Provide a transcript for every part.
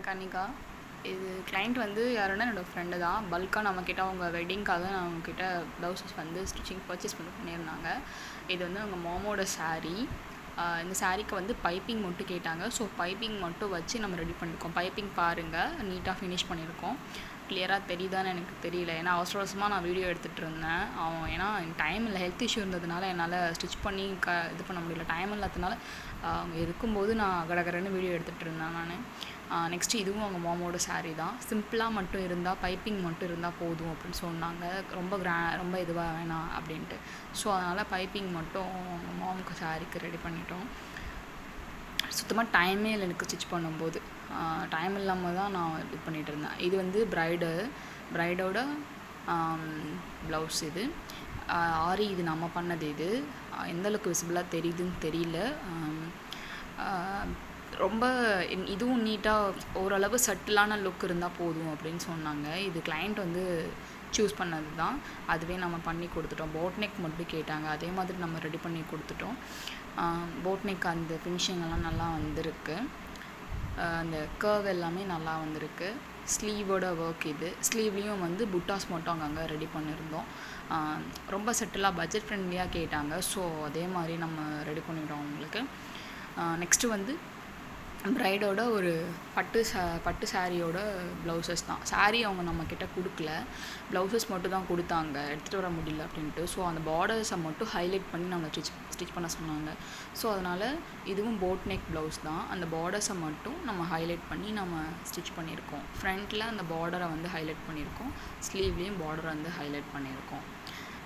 கனிகா. இது கிளைண்ட் வந்து யாருன்னா என்னோடய ஃப்ரெண்டு தான். பல்காக நம்மக்கிட்ட அவங்க வெட்டிங்க்காக அவங்கக்கிட்ட ப்ளவுசஸ் வந்து ஸ்டிச்சிங் பர்ச்சேஸ் பண்ணியிருந்தாங்க. இது வந்து அவங்க மாமோட சாரீ. இந்த சாரீக்கு வந்து பைப்பிங் மட்டும் கேட்டாங்க. ஸோ பைப்பிங் மட்டும் வச்சு நம்ம ரெடி பண்ணியிருக்கோம். பைப்பிங் பாருங்கள், நீட்டாக ஃபினிஷ் பண்ணியிருக்கோம். கிளியராக தெரியுதான்னு எனக்கு தெரியல, ஏன்னா அவசர அவசரமாக நான் வீடியோ எடுத்துகிட்டு இருந்தேன். ஏன்னா டைம் இல்லை, ஹெல்த் இஷ்யூ இருந்ததுனால என்னால் ஸ்டிச் பண்ணி இது பண்ண முடியல. டைம் இல்லாததுனால அவங்க இருக்கும்போது நான் கடகடன்னு வீடியோ எடுத்துகிட்டு இருந்தேன் நான். நெக்ஸ்ட்டு இதுவும் அவங்க மாமோட சாரீ தான். சிம்பிளாக மட்டும் இருந்தால், பைப்பிங் மட்டும் இருந்தால் போதும் அப்படின்னு சொன்னாங்க. ரொம்ப இதுவாக வேணாம் அப்படின்ட்டு. ஸோ அதனால் பைப்பிங் மட்டும் அவங்க மாமுக்கு சாரீக்கு ரெடி பண்ணிட்டோம். சுத்தமாக டைமே இல்லை எனக்கு ஸ்டிச் பண்ணும்போது. டைம் இல்லாமல் தான் நான் இது பண்ணிகிட்டு இருந்தேன். இது வந்து ப்ரைடோட ப்ளவுஸ். இது ஆரி, இது நம்ம பண்ணது. இது எந்தளவுக்கு விசிபிளாக தெரியுதுன்னு தெரியல. ரொம்ப இதுவும் நீட்டாக ஓரளவு சட்டிலான லுக் இருந்தால் போதும் அப்படின்னு சொன்னாங்க. இது கிளைண்ட் வந்து சூஸ் பண்ணது தான். அதுவே நம்ம பண்ணி கொடுத்துட்டோம். போட் நெக் மட்டும் கேட்டாங்க, அதே மாதிரி நம்ம ரெடி பண்ணி கொடுத்துட்டோம். போட் நெக் அந்த ஃபினிஷிங் எல்லாம் நல்லா வந்திருக்கு. அந்த கர்வ் எல்லாமே நல்லா வந்திருக்கு. ஸ்லீவோட ஒர்க் இது. ஸ்லீவ்லேயும் வந்து புட்டாஸ் மட்டும் அங்கங்கே ரெடி பண்ணியிருந்தோம். ரொம்ப செட்டிலாக பட்ஜெட் ஃப்ரெண்ட்லியாக கேட்டாங்க. ஸோ அதே மாதிரி நம்ம ரெடி பண்ணிவிட்டோம் அவங்களுக்கு. நெக்ஸ்ட்டு வந்து ப்ரைடோட ஒரு பட்டு சாரியோட ப்ளவுசஸ் தான். சாரீ அவங்க நம்மக்கிட்ட கொடுக்கல, ப்ளவுசஸ் மட்டும் தான் கொடுத்தாங்க, எடுத்துகிட்டு வர முடியல அப்படின்ட்டு. ஸோ அந்த பார்டர்ஸை மட்டும் ஹைலைட் பண்ணி நம்ம ஸ்டிச் பண்ண சொன்னாங்க. ஸோ அதனால் இதுவும் போட் நெக் ப்ளவுஸ் தான். அந்த பார்டர்ஸை மட்டும் நம்ம ஹைலைட் பண்ணி நம்ம ஸ்டிச் பண்ணியிருக்கோம். ஃப்ரண்ட்டில் அந்த பார்டரை வந்து ஹைலைட் பண்ணியிருக்கோம், ஸ்லீவ்லேயும் பார்டரை வந்து ஹைலைட் பண்ணியிருக்கோம்.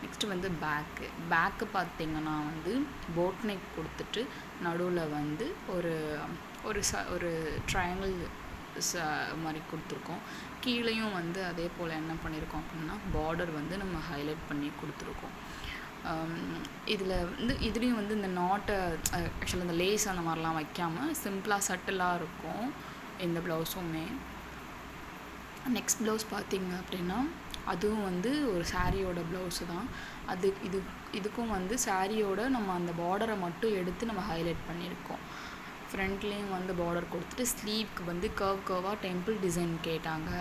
நெக்ஸ்ட்டு வந்து பேக்கு பார்த்திங்கன்னா வந்து போட் நெக் கொடுத்துட்டு நடுவில் வந்து ஒரு ட்ரையாங்கிள் மாதிரி கொடுத்துருக்கோம். கீழேயும் வந்து அதே போல் என்ன பண்ணியிருக்கோம் அப்படின்னா பார்டர் வந்து நம்ம ஹைலைட் பண்ணி கொடுத்துருக்கோம். இதில் வந்து இதுலேயும் வந்து இந்த நாட்டை ஆக்சுவலாக இந்த லேஸ் அந்த மாதிரிலாம் வைக்காமல் சிம்பிளாக சட்டிலாக இருக்கும் இந்த ப்ளவுஸுமே. நெக்ஸ்ட் ப்ளவுஸ் பார்த்திங்க அப்படின்னா அதுவும் வந்து ஒரு சாரியோட ப்ளவுஸு தான். இதுக்கும் வந்து சாரியோட நம்ம அந்த பார்டரை மட்டும் எடுத்து நம்ம ஹைலைட் பண்ணியிருக்கோம். ஃப்ரண்ட்லேயும் வந்து பார்டர் கொடுத்துட்டு ஸ்லீவ்க்கு வந்து கர்வாக டெம்பிள் டிசைன் கேட்டாங்க.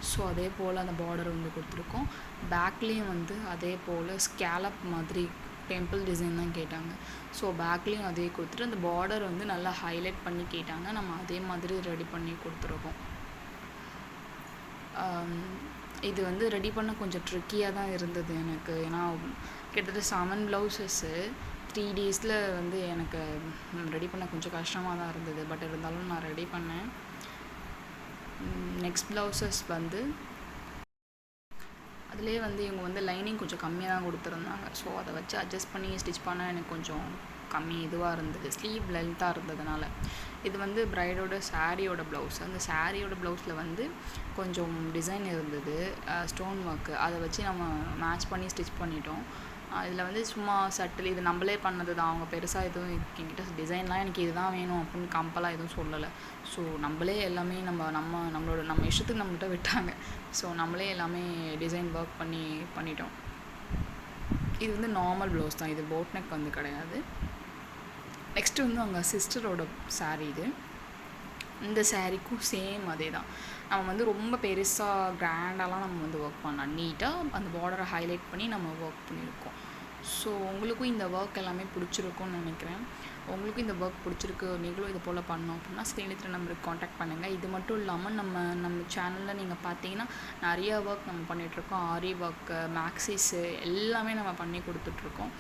ஸோ அதே போல் அந்த பார்டர் வந்து கொடுத்துருக்கோம். பேக்லேயும் வந்து அதே போல் ஸ்கேலப் மாதிரி டெம்பிள் டிசைன் தான் கேட்டாங்க. ஸோ பேக்லேயும் அதே கொடுத்துட்டு அந்த பார்டர் வந்து நல்லா ஹைலைட் பண்ணி கேட்டாங்க. நம்ம அதே மாதிரி ரெடி பண்ணி கொடுத்துருக்கோம். இது வந்து ரெடி பண்ண கொஞ்சம் ட்ரிக்கியாக தான் இருந்தது எனக்கு. ஏன்னா கிட்டத்தட்ட 7 ப்ளவுசஸ்ஸு 3 days வந்து எனக்கு ரெடி பண்ண கொஞ்சம் கஷ்டமாக தான் இருந்தது. பட் இருந்தாலும் நான் ரெடி பண்ணேன். நெக்ஸ்ட் ப்ளவுசஸ் வந்து அதிலே வந்து இவங்க வந்து லைனிங் கொஞ்சம் கம்மியாக தான் கொடுத்துருந்தாங்க. ஸோ அதை வச்சு அட்ஜஸ்ட் பண்ணி ஸ்டிச் பண்ண எனக்கு கொஞ்சம் கம்மி இதுவாக இருந்தது, ஸ்லீவ் லென்த்தாக இருந்ததுனால. இது வந்து ப்ரைடோட சாரியோட ப்ளவுஸ். அந்த சாரியோட ப்ளவுஸில் வந்து கொஞ்சம் டிசைன் இருந்தது, ஸ்டோன் ஒர்க்கு. அதை வச்சு நம்ம மேட்ச் பண்ணி ஸ்டிச் பண்ணிட்டோம். இதில் வந்து சும்மா சட்டில் இது நம்மளே பண்ணது தான். அவங்க பெருசாக எதுவும் என்கிட்ட டிசைன்லாம் எனக்கு இதுதான் வேணும் அப்படின்னு கம்பலாக எதுவும் சொல்லலை. ஸோ நம்மளே எல்லாமே நம்ம இஷ்டத்துக்கு நம்மள்கிட்ட விட்டாங்க. ஸோ நம்மளே எல்லாமே டிசைன் ஒர்க் பண்ணிட்டோம். இது வந்து நார்மல் ப்ளவுஸ் தான், இது போட் நெக் வந்து கிடையாது. நெக்ஸ்ட்டு வந்து அவங்க சிஸ்டரோட சாரீ இது. இந்த சாரீக்கும் சேம் அதே தான். நம்ம வந்து ரொம்ப பெருசாக கிராண்டாலாம் நம்ம வந்து ஒர்க் பண்ணலாம். நீட்டாக அந்த பார்டரை ஹைலைட் பண்ணி நம்ம ஒர்க் பண்ணியிருக்கோம். ஸோ உங்களுக்கும் இந்த ஒர்க் எல்லாமே பிடிச்சிருக்கும்னு நினைக்கிறேன். உங்களுக்கும் இந்த ஒர்க் பிடிச்சிருக்கு, நீங்களும் இது போல் பண்ணோம் அப்படின்னா ஸ்க்ரீனில் நம்பருக்கு காண்டாக்ட் பண்ணுங்கள். இது மட்டும் இல்லாமல் நம்ம சேனலில் நீங்கள் பார்த்தீங்கன்னா நிறையா ஒர்க் நம்ம பண்ணிகிட்ருக்கோம். ஆரி ஒர்க்கு, மேக்ஸிஸு எல்லாமே நம்ம பண்ணி கொடுத்துட்ருக்கோம்.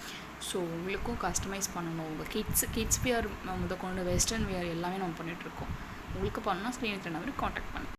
ஸோ உங்களுக்கும் கஸ்டமைஸ் பண்ணணும், உங்கள் கிட்ஸ் வியர் முதற்கொண்டு வெஸ்டர்ன் வியர் எல்லாமே நம்ம பண்ணிகிட்ருக்கோம். உங்களுக்கு பண்ணால் ஸ்க்ரீனில் நம்பருக்கு காண்டாக்ட் பண்ணுங்கள்.